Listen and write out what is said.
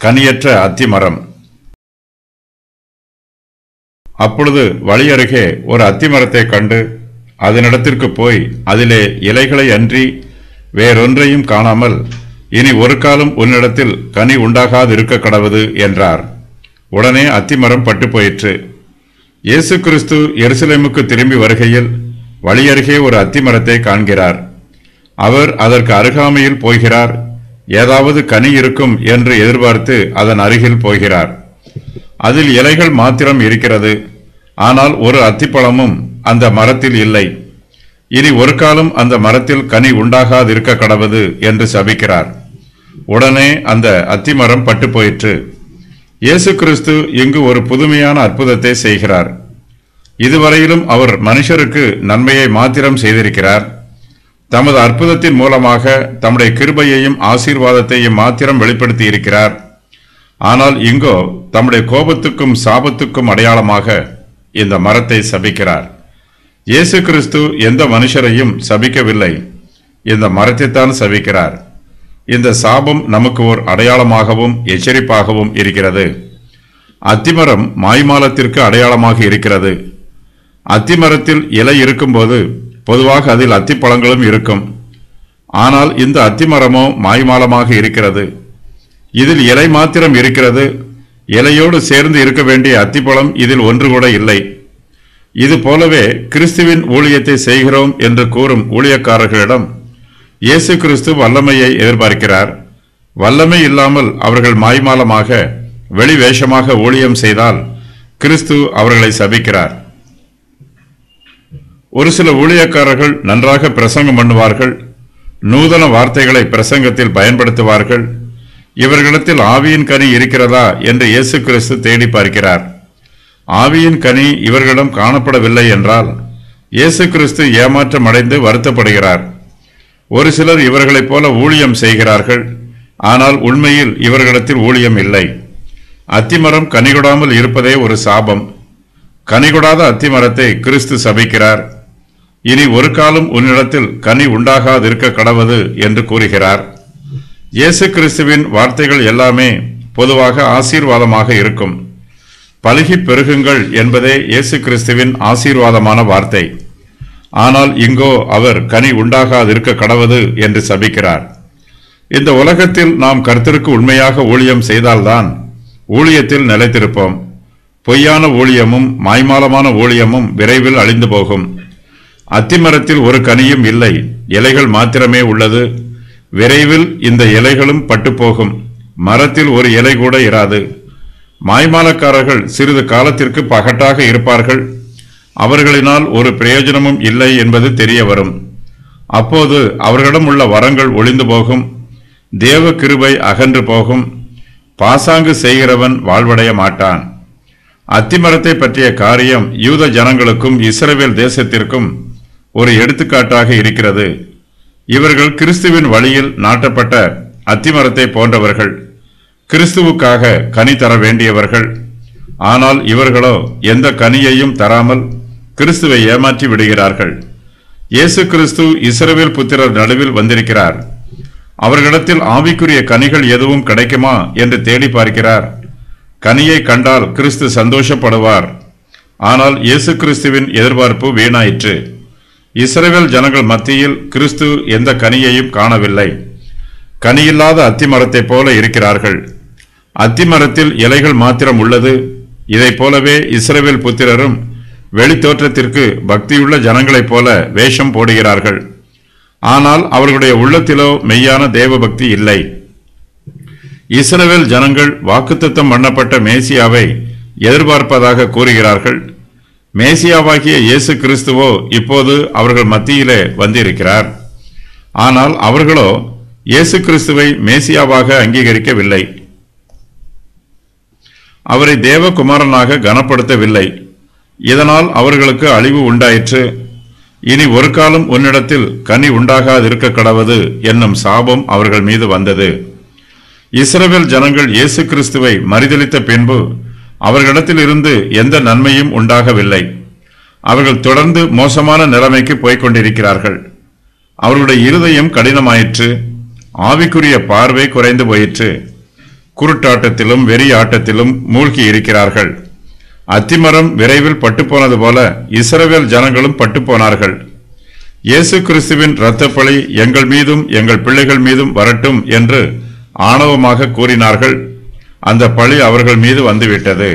கனியற்ற அத்திமரம். அப்பொழுது வழியருகே ஒரு அத்திமரத்தை கண்டு அதனிடத்திற்கு போய் அதிலே இலைகளை அன்றி வேறொன்றையும் காணாமல், இனி ஒரு காலம் உன்னிடத்தில் கனி உண்டாகாதிருக்க கடவது என்றார். உடனே அத்திமரம் பட்டு போயிற்று. இயேசு கிறிஸ்து எருசலேமுக்கு திரும்பி வருகையில் வழியருகே ஒரு அத்திமரத்தை காண்கிறார். அவர் அதற்கு அருகாமையில் போகிறார். ஏதாவது கனி இருக்கும் என்று எதிர்பார்த்து அதன் அருகில் போகிறார். அதில் இலைகள் மாத்திரம் இருக்கிறது. ஆனால் ஒரு அத்திப்பழமும் அந்த மரத்தில் இல்லை. இனி ஒரு காலம் அந்த மரத்தில் கனி உண்டாகாதிருக்க கடவது என்று சபிக்கிறார். உடனே அந்த அத்திமரம் பட்டு போயிற்று. இயேசு கிறிஸ்து இங்கு ஒரு புதுமையான அற்புதத்தை செய்கிறார். இதுவரையிலும் அவர் மனுஷருக்கு நன்மையை மாத்திரம் செய்திருக்கிறார். தமது அற்புதத்தின் மூலமாக தம்முடைய கிருபையையும் ஆசீர்வாதத்தையும் மாத்திரம் வெளிப்படுத்தி இருக்கிறார். ஆனால் இங்கோ தம்முடைய கோபத்துக்கும் சாபத்துக்கும் அடையாளமாக இந்த மரத்தை சபிக்கிறார். இயேசு கிறிஸ்து எந்த மனுஷரையும் சபிக்கவில்லை, இந்த மரத்தைத்தான் சபிக்கிறார். இந்த சாபம் நமக்கு ஒரு அடையாளமாகவும் எச்சரிப்பாகவும் இருக்கிறது. அத்திமரம் மாய்மாலத்திற்கு அடையாளமாக இருக்கிறது. அத்திமரத்தில் இலை இருக்கும்போது பொதுவாக அதில் அத்திப்பழங்களும் இருக்கும். ஆனால் இந்த அத்திமரமோ மாய்மாலமாக இருக்கிறது. இதில் இலை மாத்திரம் இருக்கிறது. இலையோடு சேர்ந்து இருக்க வேண்டிய அத்திப்பழம் இதில் ஒன்று கூட இல்லை. இது போலவே கிறிஸ்துவின் ஊழியத்தை செய்கிறோம் என்று கூறும் ஊழியக்காரர்களிடம் இயேசு கிறிஸ்து வல்லமையை எதிர்பார்க்கிறார். வல்லமை இல்லாமல் அவர்கள் மாய்மாலமாக வெளிவேஷமாக ஊழியம் செய்தால் கிறிஸ்து அவர்களை சபிக்கிறார். ஒரு சில ஊழியக்காரர்கள் நன்றாக பிரசங்கம் பண்ணுவார்கள், நூதன வார்த்தைகளை பிரசங்கத்தில் பயன்படுத்துவார்கள். இவர்களிடத்தில் ஆவியின் கனி இருக்கிறதா என்று இயேசு கிறிஸ்து தேடி பார்க்கிறார். ஆவியின் கனி இவர்களிடம் காணப்படவில்லை என்றால் இயேசு கிறிஸ்து ஏமாற்றம் அடைந்து வருத்தப்படுகிறார். ஒரு சிலர் இவர்களைப் போல ஊழியம் செய்கிறார்கள், ஆனால் உண்மையில் இவர்களிடத்தில் ஊழியம் இல்லை. அத்திமரம் கனிகொடாமல் இருப்பதே ஒரு சாபம். கனிகொடாத அத்திமரத்தை கிறிஸ்து சபிக்கிறார். இனி ஒரு காலம் உன்னிடத்தில் கனி உண்டாகாதிருக்க கடவது என்று கூறுகிறார். இயேசு கிறிஸ்துவின் வார்த்தைகள் எல்லாமே பொதுவாக ஆசீர்வாதமாக இருக்கும். பலுகி பெருகுங்கள் என்பதே இயேசு கிறிஸ்துவின் ஆசீர்வாதமான வார்த்தை. ஆனால் இங்கோ அவர் கனி உண்டாகாதிருக்க கடவது என்று சபிக்கிறார். இந்த உலகத்தில் நாம் கர்த்தருக்கு உண்மையாக ஊழியம் செய்தால்தான் ஊழியத்தில் நிலைத்திருப்போம். பொய்யான ஊழியமும் மாய்மாலமான ஊழியமும் விரைவில் அழிந்து போகும். அத்திமரத்தில் ஒரு கனியும் இல்லை, இலைகள் மாத்திரமே உள்ளது. விரைவில் இந்த இலைகளும் பட்டுப்போகும். மரத்தில் ஒரு இலை கூட இராது. மாய்மாலக்காரர்கள் சிறிது காலத்திற்கு பகட்டாக இருப்பார்கள். அவர்களினால் ஒரு பிரயோஜனமும் இல்லை என்பது தெரிய வரும். அப்போது அவர்களிடம் உள்ள வரங்கள் ஒளிந்து போகும். தேவ கிருபை அகன்று போகும். பாசாங்கு செய்கிறவன் வாழ்வடைய மாட்டான். அத்திமரத்தை பற்றிய காரியம் யூத ஜனங்களுக்கும் இஸ்ரவேல் தேசத்திற்கும் ஒரு எடுத்துக்காட்டாக இருக்கிறது. இவர்கள் கிறிஸ்துவின் வழியில் நாட்டப்பட்ட அத்திமரத்தை போன்றவர்கள். கிறிஸ்துவுக்காக கனி தர வேண்டியவர்கள். ஆனால் இவர்களோ எந்த கனியையும் தராமல் கிறிஸ்துவை ஏமாற்றி விடுகிறார்கள். இயேசு கிறிஸ்து இஸ்ரவேல் புத்திரர் நடுவில் வந்திருக்கிறார். அவர்களிடத்தில் ஆவிக்குரிய கனிகள் எதுவும் கிடைக்குமா என்று தேடி பார்க்கிறார். கனியை கண்டால் கிறிஸ்து சந்தோஷப்படுவார். ஆனால் இயேசு கிறிஸ்துவின் எதிர்பார்ப்பு வீணாயிற்று. இஸ்ரவேல் ஜனங்கள் மத்தியில் கிறிஸ்து எந்த கனியையும் காணவில்லை. கனியில்லாத அத்திமரத்தை போல இருக்கிறார்கள். அத்திமரத்தில் இலைகள் மாத்திரம் உள்ளது. இதை போலவே இஸ்ரவேல் புத்திரரும் வெளித்தோற்றத்திற்கு பக்தியுள்ள ஜனங்களைப் போல வேஷம் போடுகிறார்கள். ஆனால் அவர்களுடைய உள்ளத்திலோ மெய்யான தேவ பக்தி இல்லை. இஸ்ரவேல் ஜனங்கள் வாக்குத்தத்தம் பண்ணப்பட்ட மேசியாவை எதிர்பார்ப்பதாக கூறுகிறார்கள். மேசியாவாகிய இயேசு கிறிஸ்துவோ இப்போது அவர்கள் மத்தியிலே வந்திருக்கிறார். ஆனால் அவர்களோ இயேசு கிறிஸ்துவை மேசியாவாக அங்கீகரிக்கவில்லை. அவரை தேவகுமாரனாக கனப்படுத்தவில்லை. இதனால் அவர்களுக்கு அழிவு உண்டாயிற்று. இனி ஒரு காலம் உன்னிடத்தில் கனி உண்டாகாதிருக்க கடவது என்னும் சாபம் அவர்கள் மீது வந்தது. இஸ்ரவேல் ஜனங்கள் இயேசு கிறிஸ்துவை மறுதலித்த பின்பு அவர்களிடத்தில் இருந்து எந்த நன்மையும் உண்டாகவில்லை. அவர்கள் தொடர்ந்து மோசமான நிலைமைக்கு போய்கொண்டிருக்கிறார்கள். அவர்களுடைய இருதயம் கடினமாயிற்று. ஆவிக்குரிய பார்வை குறைந்து போயிற்று. குருட்டாட்டத்திலும் வெறி ஆட்டத்திலும் மூழ்கி இருக்கிறார்கள். அத்திமரம் விரைவில் பட்டுப்போனது போல இஸ்ரவேல் ஜனங்களும் பட்டுப்போனார்கள். இயேசு கிறிஸ்துவின் இரத்தப்பழி எங்கள் மீதும் எங்கள் பிள்ளைகள் மீதும் வரட்டும் என்று ஆணவமாக கூறினார்கள். அந்த பழி அவர்கள் மீது வந்துவிட்டது.